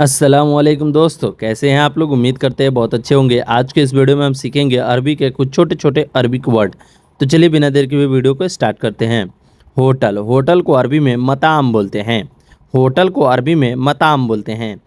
अस्सलामुअलैकुम दोस्तों, कैसे हैं आप लोग। उम्मीद करते हैं बहुत अच्छे होंगे। आज के इस वीडियो में हम सीखेंगे अरबी के कुछ छोटे छोटे अरबिक वर्ड। तो चलिए बिना देर के हुए वीडियो को स्टार्ट करते हैं। होटल, होटल को अरबी में मताम बोलते हैं। होटल को अरबी में मताम बोलते हैं।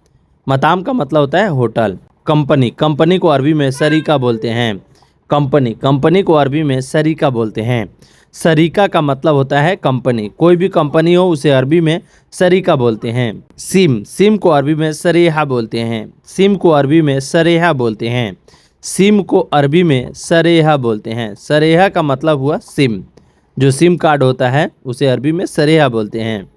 मताम का मतलब होता है होटल। कंपनी, कंपनी को अरबी में शरीका बोलते हैं। कंपनी, कंपनी को अरबी में शरीका बोलते हैं। शरीका का मतलब होता है कंपनी। कोई भी कंपनी हो उसे अरबी में शरीका बोलते हैं। सिम, सिम को अरबी में सरेहा बोलते हैं। सिम को अरबी में सरेहा बोलते हैं। सिम को अरबी में सरेहा बोलते हैं। सरेहा का मतलब हुआ सिम। जो सिम कार्ड होता है उसे अरबी में सरेहा बोलते हैं।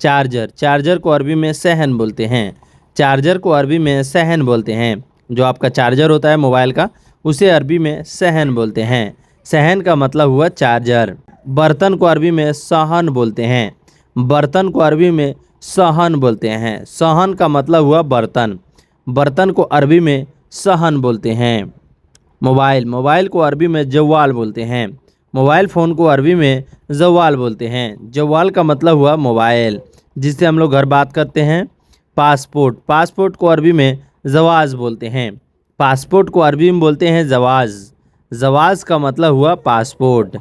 चार्जर, चार्जर को अरबी में सहन बोलते हैं। चार्जर को अरबी में सहन बोलते हैं। जो आपका चार्जर होता है मोबाइल का उसे अरबी में सहन बोलते हैं। सहन का मतलब हुआ चार्जर। बर्तन को अरबी में सहन बोलते हैं। बर्तन को अरबी में सहन बोलते हैं। सहन का मतलब हुआ बर्तन। बर्तन को अरबी में सहन बोलते हैं। मोबाइल, मोबाइल को अरबी में जवाल बोलते हैं। मोबाइल फ़ोन को अरबी में जवाल बोलते हैं। जवाल का मतलब हुआ मोबाइल जिससे हम लोग घर बात करते हैं। पासपोर्ट, पासपोर्ट को अरबी में जवाज़ बोलते हैं। पासपोर्ट को अरबी में बोलते हैं जवाज़। जवाज़ का मतलब हुआ पासपोर्ट।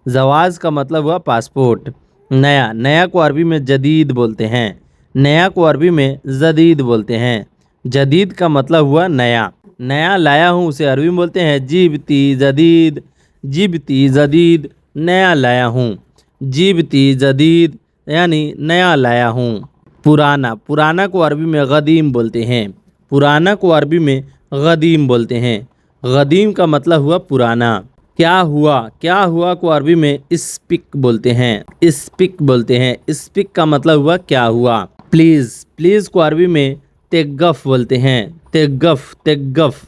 जवाज़ का मतलब हुआ पासपोर्ट। नया, नया को अरबी में जदीद बोलते हैं। नया को अरबी में जदीद बोलते हैं। जदीद का मतलब हुआ नया। नया लाया हूँ उसे अरबी में बोलते हैं जीबती जदीद। जीबती जदीद, नया लाया हूँ। जीबती जदीद यानी नया लाया हूँ। पुराना, पुराना को अरबी में गदीम बोलते हैं। पुराना को अरबी में गदीम बोलते हैं। गदीम का मतलब हुआ पुराना। क्या हुआ, क्या हुआ को अरबी में स्पिक बोलते हैं। स्पिक बोलते हैं। स्पिक का मतलब हुआ क्या हुआ। प्लीज़, प्लीज़ को अरबी में तेगफ बोलते हैं। तेगफ, तेगफ।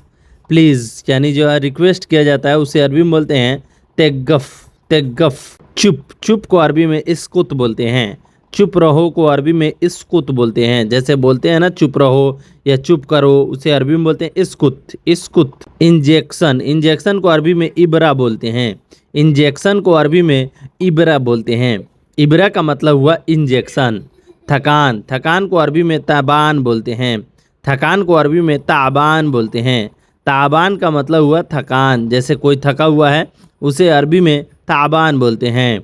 प्लीज़ यानी जो है रिक्वेस्ट किया जाता है उसे अरबी में बोलते हैं तेगफ, तेगफ। चुप, चुप को अरबी में इस्कुत बोलते हैं। चुप रहो को अरबी में इस्कुत बोलते हैं। जैसे बोलते हैं ना चुप रहो या चुप करो, उसे अरबी में बोलते हैं इस्कुत, इस्कुत। इंजेक्शन, इंजेक्शन को अरबी में इबरा बोलते हैं। इंजेक्शन को अरबी में इबरा बोलते हैं। इबरा का मतलब हुआ इंजेक्शन। थकान, थकान को अरबी में ताबान बोलते हैं। थकान को अरबी में ताबान बोलते हैं। ताबान का मतलब हुआ थकान। जैसे कोई थका हुआ है उसे अरबी में ताबान बोलते हैं।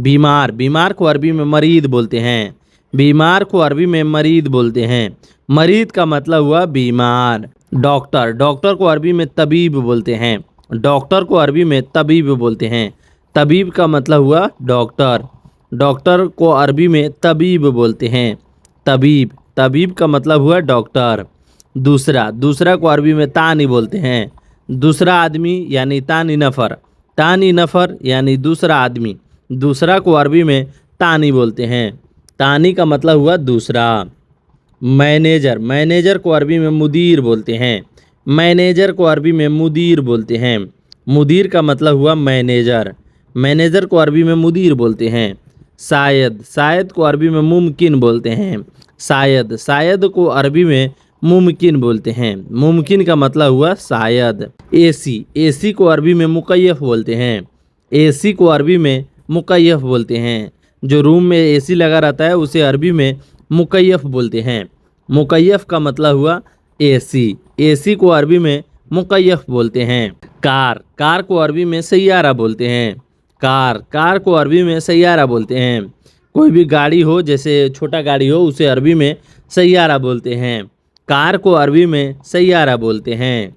बीमार, बीमार को अरबी में मरीद बोलते हैं। बीमार को अरबी में मरीद बोलते हैं। मरीद का मतलब हुआ बीमार। डॉक्टर, डॉक्टर को अरबी में तबीब बोलते हैं। डॉक्टर को अरबी में तबीब बोलते हैं। तबीब का मतलब हुआ डॉक्टर। डॉक्टर को अरबी में तबीब बोलते हैं। तबीब, तबीब का मतलब हुआ डॉक्टर। दूसरा, दूसरा को अरबी में तानी बोलते हैं। दूसरा आदमी यानी तानी नफ़र। तानी नफ़र यानी दूसरा आदमी। दूसरा को अरबी में तानी बोलते हैं। तानी का मतलब हुआ दूसरा। मैनेजर, मैनेजर को अरबी में मुदीर बोलते हैं। मैनेजर को अरबी में मुदीर बोलते हैं। मुदीर का मतलब हुआ मैनेजर। मैनेजर को अरबी में मुदीर बोलते हैं। शायद, शायद को अरबी में मुमकिन बोलते हैं। शायद, शायद को अरबी में मुमकिन बोलते हैं। मुमकिन का मतलब हुआ शायद। एसी, एसी को अरबी में मुकय्यफ बोलते हैं। एसी को अरबी में मुकय्यफ बोलते हैं। जो रूम में एसी लगा रहता है उसे अरबी में मुकय्यफ बोलते हैं। मुकय्यफ का मतलब हुआ एसी। एसी को अरबी में मुकय्यफ बोलते हैं। कार, कार को अरबी में सैयारा बोलते हैं। कार, कार को अरबी में सैयारा बोलते हैं। कोई भी गाड़ी हो, जैसे छोटा गाड़ी हो, उसे अरबी में सैयारा बोलते हैं। कार को अरबी में सैयारा बोलते हैं।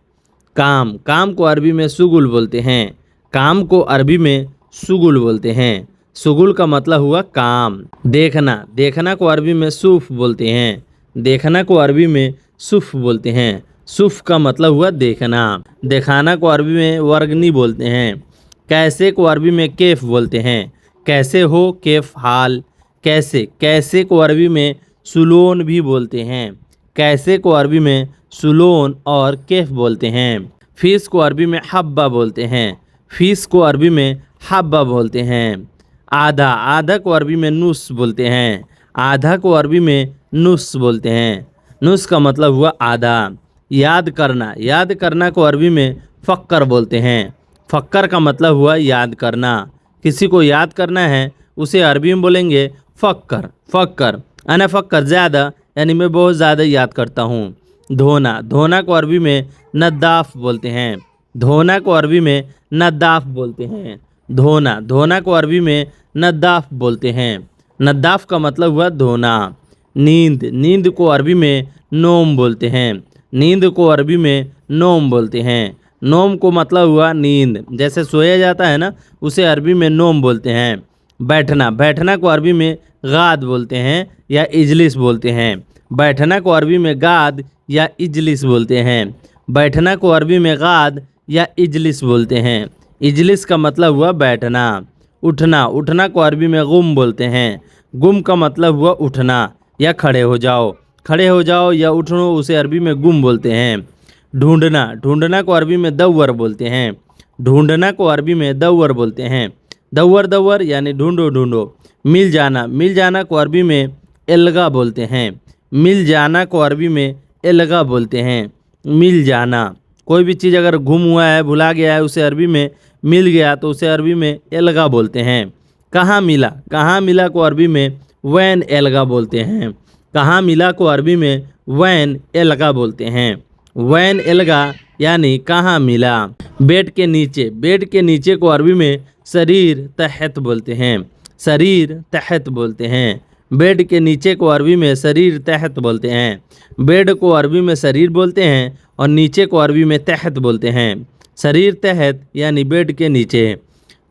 काम, काम को अरबी में सुगुल बोलते हैं। काम को अरबी में सुगुल बोलते हैं। सुगुल का मतलब हुआ काम। देखना, देखना को अरबी में सूफ बोलते हैं। देखना को अरबी में सूफ बोलते हैं। सूफ का मतलब हुआ देखना। दिखाना को अरबी में वर्गनी बोलते हैं। कैसे को अरबी में कैफ बोलते हैं। कैसे हो, कैफ हाल। कैसे, कैसे को अरबी में सुलोन भी बोलते हैं। कैसे को अरबी में सुलोन और कैफ बोलते हैं। फीस को अरबी में हब्बा बोलते हैं। फीस को अरबी में हब्बा बोलते हैं। आधा, आधा को अरबी में नुस बोलते हैं। आधा को अरबी में नुस बोलते हैं। नुस का मतलब हुआ आधा। याद करना, याद करना को अरबी में फ़क्कर बोलते हैं। फ़क्कर का मतलब हुआ याद करना। किसी को याद करना है उसे अरबी में बोलेंगे फ़क्कर, फ़क्कर। अना फ़क्कर ज़्यादा यानी मैं बहुत ज़्यादा याद करता हूँ। धोना, धोना को अरबी में नद्दाफ बोलते हैं। धोना को अरबी में नद्दाफ बोलते हैं। धोना, धोना को अरबी में नद्दाफ बोलते हैं। नद्दाफ का मतलब हुआ धोना। नींद, नींद को अरबी में नोम बोलते हैं। नींद को अरबी में नोम बोलते हैं। नोम को मतलब हुआ नींद, जैसे सोया जाता है ना, उसे अरबी में नोम बोलते हैं। बैठना, बैठना को अरबी में गाद बोलते हैं या इजलिस बोलते हैं। बैठना को अरबी में गाद या इजलिस बोलते हैं। बैठना को अरबी में गाद या इजलिस बोलते हैं। इजलिस का मतलब हुआ बैठना। उठना, उठना को अरबी में गुम बोलते हैं। गुम का मतलब हुआ उठना या खड़े हो जाओ। खड़े हो जाओ या उठो, उसे अरबी में गुम बोलते हैं। ढूंढना, ढूंढना को अरबी में दव्वर बोलते हैं। ढूंढना को अरबी में दव्वर बोलते हैं। दव्वर, दव्वर यानी ढूंढो ढूंढो। मिल जाना, मिल जाना को अरबी में एलगा बोलते हैं। मिल जाना को अरबी में एलगा बोलते हैं। मिल जाना, कोई भी चीज़ अगर गुम हुआ है, भुला गया है, उसे अरबी में मिल गया तो उसे अरबी में एलगा बोलते हैं। कहाँ मिला, कहाँ मिला को अरबी में वैन एलगा बोलते हैं। कहाँ मिला को अरबी में वैन एलगा बोलते हैं। वैन एलगा यानी कहाँ मिला। बेड के नीचे, बेड के नीचे को अरबी में शरीर तहत बोलते हैं। शरीर तहत बोलते हैं। बेड के नीचे को अरबी में शरीर तहत बोलते हैं। बेड को अरबी में शरीर बोलते हैं और नीचे को अरबी में तहत बोलते हैं। शरीर तहत यानी बेड के नीचे।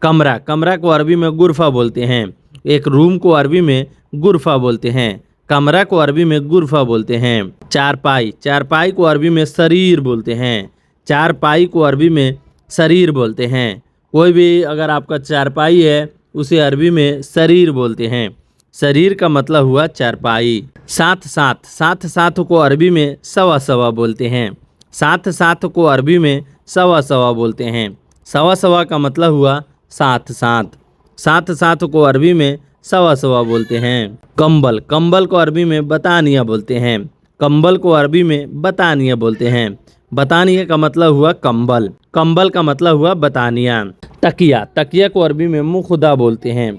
कमरा, कमरा को अरबी में गुरफा बोलते हैं। एक रूम को अरबी में गुरफा बोलते हैं। कमरा को अरबी में गुरफा बोलते हैं। चारपाई, चारपाई को अरबी में शरीर बोलते हैं। चारपाई को अरबी में शरीर बोलते हैं। कोई भी अगर आपका चारपाई है, उसे अरबी में शरीर बोलते हैं। शरीर का मतलब हुआ चारपाई। साथ साथ, साथ साथ को अरबी में सवा सवा बोलते हैं। साथ साथ को अरबी में सवा सवा बोलते हैं। सवा सवा का मतलब हुआ साथ साथ। साथ साथ को अरबी में सवा सवा बोलते हैं। कंबल, कंबल को अरबी में बतानिया बोलते हैं। कंबल को अरबी में बतानिया बोलते हैं। बतानिया का मतलब हुआ कंबल। कंबल का मतलब हुआ बतानिया। तकिया, तकिया को अरबी में मुखदा बोलते हैं।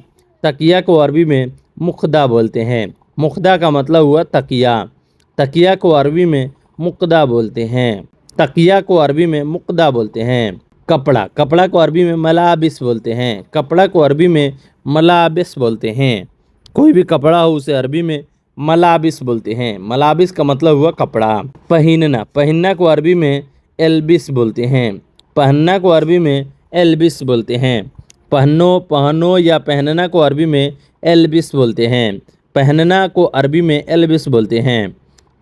तकिया को अरबी में मुखदा बोलते हैं। मुखदा का मतलब हुआ तकिया। तकिया को अरबी में मुक्दा बोलते हैं। तकिया को अरबी में मुक्दा बोलते हैं। कपड़ा, कपड़ा को अरबी में मलाबिस बोलते हैं। कपड़ा को अरबी में मलाबिस बोलते हैं। कोई भी कपड़ा हो उसे अरबी में मलाबिस बोलते हैं। मलाबिस का मतलब हुआ कपड़ा। पहनना, पहनना को अरबी में एल्बिस बोलते हैं। पहनना को अरबी में एल्बिस बोलते हैं। पहनो, पहनो या पहनना को अरबी में एल्बिस बोलते हैं। पहनना को अरबी में एल्बिस बोलते हैं।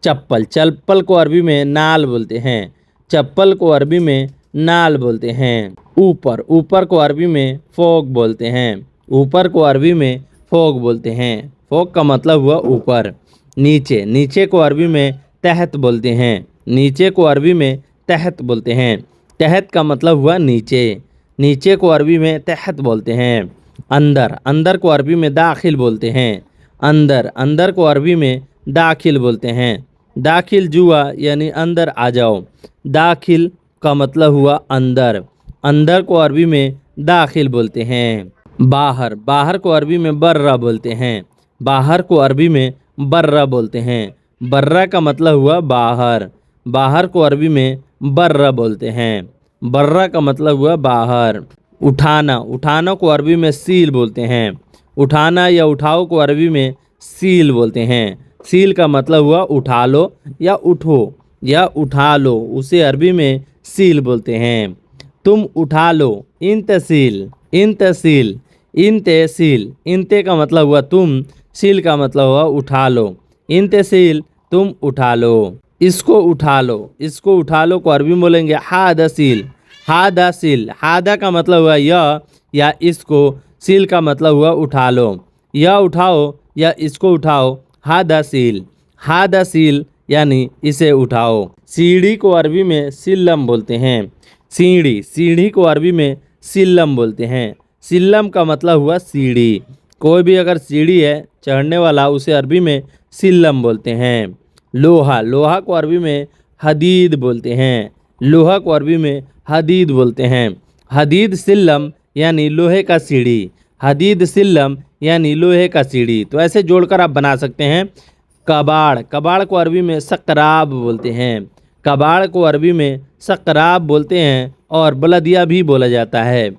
चप्पल, चप्पल को अरबी में नाल बोलते हैं। चप्पल को अरबी में नाल बोलते हैं। ऊपर, ऊपर को अरबी में फोक बोलते हैं। ऊपर को अरबी में फोक बोलते हैं। फोक का मतलब हुआ ऊपर। नीचे, नीचे को अरबी में तहत बोलते हैं। नीचे को अरबी में तहत बोलते हैं। तहत का मतलब हुआ नीचे। नीचे को अरबी में तहत बोलते हैं। अंदर, अंदर को अरबी में दाखिल बोलते हैं। अंदर, अंदर को अरबी में दाखिल बोलते हैं। दाखिल जुआ यानी अंदर आ जाओ। दाखिल का मतलब हुआ अंदर। अंदर को अरबी में दाखिल बोलते हैं। बाहर, बाहर को अरबी में बर्रा बोलते हैं। बाहर को अरबी में बर्रा बोलते हैं। बर्रा का मतलब हुआ बाहर। बाहर को अरबी में बर्रा बोलते हैं। बर्रा का मतलब हुआ बाहर। उठाना, उठाना को अरबी में सील बोलते हैं। उठाना या उठाओ को अरबी में सील बोलते हैं। सील का मतलब हुआ उठा लो या उठो या उठा लो, उसे अरबी में सील बोलते हैं। तुम उठा लो, इन तहसील, इन तहसील, इन तहसील। इनते का मतलब हुआ तुम, सील का मतलब हुआ उठा लो। इन तहसील, तुम उठा लो। इसको उठा लो, इसको उठा लो को अरबी में बोलेंगे हादा सील। हादा सील, हादा का मतलब हुआ यह या इसको, सील का मतलब हुआ उठा लो। यह उठाओ या इसको उठाओ, हादा सील। हादा सील यानी इसे उठाओ। सीढ़ी को अरबी में सिल्लम बोलते हैं। सीढ़ी, सीढ़ी को अरबी में सिल्लम बोलते हैं। सिल्लम का मतलब हुआ सीढ़ी। कोई भी अगर सीढ़ी है चढ़ने वाला, उसे अरबी में सिल्लम बोलते हैं। लोहा, लोहा को अरबी में हदीद बोलते हैं। लोहा को अरबी में हदीद बोलते हैं। हदीद सिल्लम यानी लोहे का सीढ़ी। हदीद सिल्लम यानी लोहे का सीढ़ी। तो ऐसे जोड़कर आप बना सकते हैं। कबाड़, कबाड़ को अरबी में सकराब बोलते हैं। कबाड़ को अरबी में सकराब बोलते हैं और बलदिया भी बोला जाता है।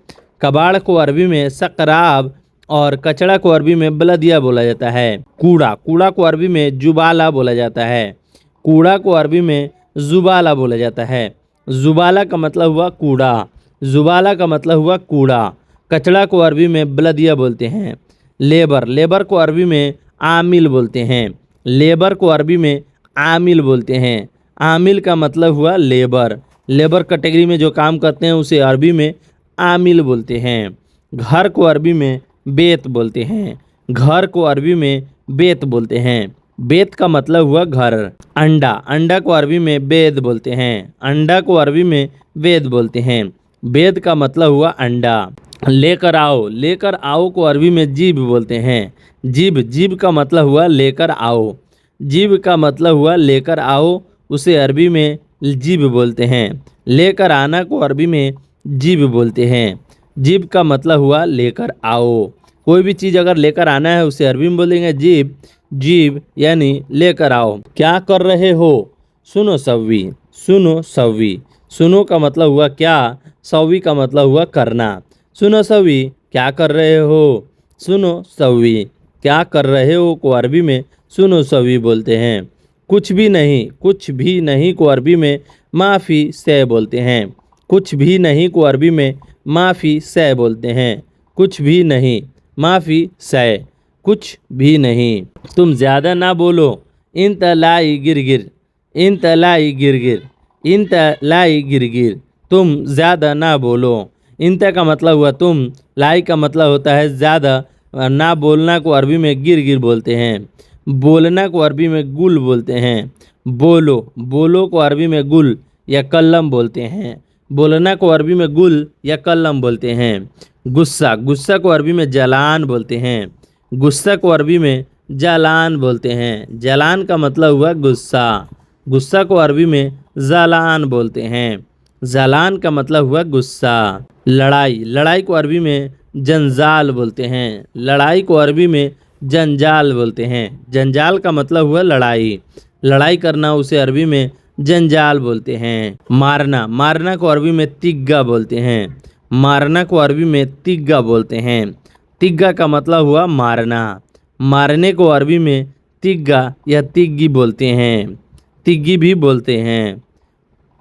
कबाड़ को अरबी में सकराब और कचड़ा को अरबी में बलदिया बोला जाता है। कूड़ा, कूड़ा को अरबी में जुबाला बोला जाता है। कूड़ा को अरबी में जुबाला बोला जाता है। जुबाला का मतलब हुआ कूड़ा, जुबाला का मतलब हुआ कूड़ा। कचड़ा को अरबी में बलदिया बोलते हैं। लेबर, लेबर को अरबी में आमिल बोलते हैं। लेबर को अरबी में आमिल बोलते हैं। आमिल का मतलब हुआ लेबर, लेबर कैटेगरी में जो काम करते हैं उसे अरबी में आमिल बोलते हैं। घर को अरबी में बेत बोलते हैं। घर को अरबी में बेत बोलते हैं। बेत का मतलब हुआ घर। अंडा, अंडा को अरबी में बेद बोलते हैं। अंडा को अरबी में बेद बोलते हैं। बेद का मतलब हुआ अंडा। लेकर आओ, लेकर आओ को अरबी में जीब बोलते हैं। जीब, जीब का मतलब हुआ लेकर आओ। जीब का मतलब हुआ लेकर आओ, उसे अरबी में जीब बोलते हैं। लेकर आना को अरबी में जीब बोलते हैं। जीब का मतलब हुआ लेकर आओ। कोई भी चीज़ अगर लेकर आना है उसे अरबी में बोलेंगे जीब, जीब यानी लेकर आओ। क्या कर रहे हो? सुनो सव्वी, सुनो सव्वी। सुनो का मतलब हुआ क्या, सव्वी का मतलब हुआ करना। सुनो सव्वी, क्या कर रहे हो? सुनो सव्वी, क्या कर रहे हो को अरबी में सुनो सव्वी बोलते हैं। कुछ भी नहीं, कुछ भी नहीं को अरबी में माफ़ी से बोलते हैं। कुछ भी नहीं को अरबी में माफ़ी से बोलते हैं। कुछ भी नहीं, माफ़ी से, कुछ भी नहीं। तुम ज़्यादा ना बोलो, इन तलाई गिरगिर, इन तलाई गिरगिर, इन तलाई गिरगिर। तुम ज़्यादा ना बोलो। इंत का मतलब हुआ तुम, लाई का मतलब होता है ज़्यादा, ना बोलना को अरबी में गिर गिर बोलते हैं। बोलना को अरबी में गुल बोलते हैं। बोलो, बोलो को अरबी में गुल या कलम बोलते हैं। बोलना को अरबी में गुल या कलम बोलते हैं। गुस्सा, गुस्सा को अरबी में जलान बोलते हैं। गुस्सा को अरबी में जलान बोलते हैं। जलान का मतलब हुआ गुस्सा। गुस्सा को अरबी में जलान बोलते हैं। जलान का मतलब हुआ गुस्सा। लड़ाई, लड़ाई को अरबी में जंजाल बोलते हैं। लड़ाई को अरबी में जंजाल बोलते हैं। जंजाल का मतलब हुआ लड़ाई। लड़ाई करना उसे अरबी में जंजाल बोलते हैं। मारना, मारना को अरबी में तिग्गा बोलते हैं। मारना को अरबी में तिग्गा बोलते हैं। तिग्गा का मतलब हुआ मारना। मारने को अरबी में तिग्गा या तिग्गी बोलते हैं। तिग्गी भी बोलते हैं।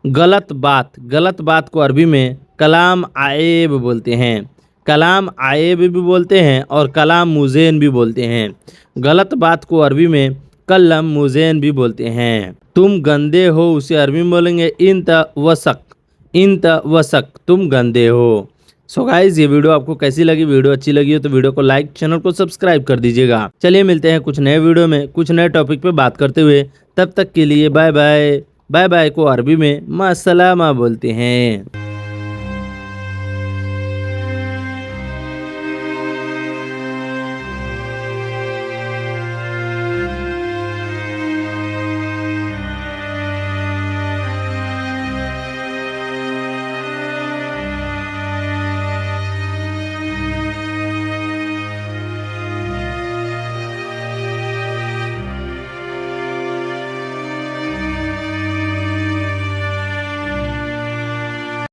गलत बात, गलत बात को अरबी में कलाम आएब बोलते हैं। कलाम आएब भी बोलते हैं और कलाम मुज़ेन भी बोलते हैं। गलत बात को अरबी में कलम मुज़ेन भी बोलते हैं। तुम गंदे हो उसे अरबी में बोलेंगे इंत वसक, इंत वसक, तुम गंदे हो। सो गाइस, ये वीडियो आपको कैसी लगी? वीडियो अच्छी लगी हो तो वीडियो को लाइक, चैनल को सब्सक्राइब कर दीजिएगा। चलिए मिलते हैं कुछ नए वीडियो में कुछ नए टॉपिक पे बात करते हुए। तब तक के लिए बाय बाय। बाय बाय को अरबी में मास्सलामा बोलते हैं।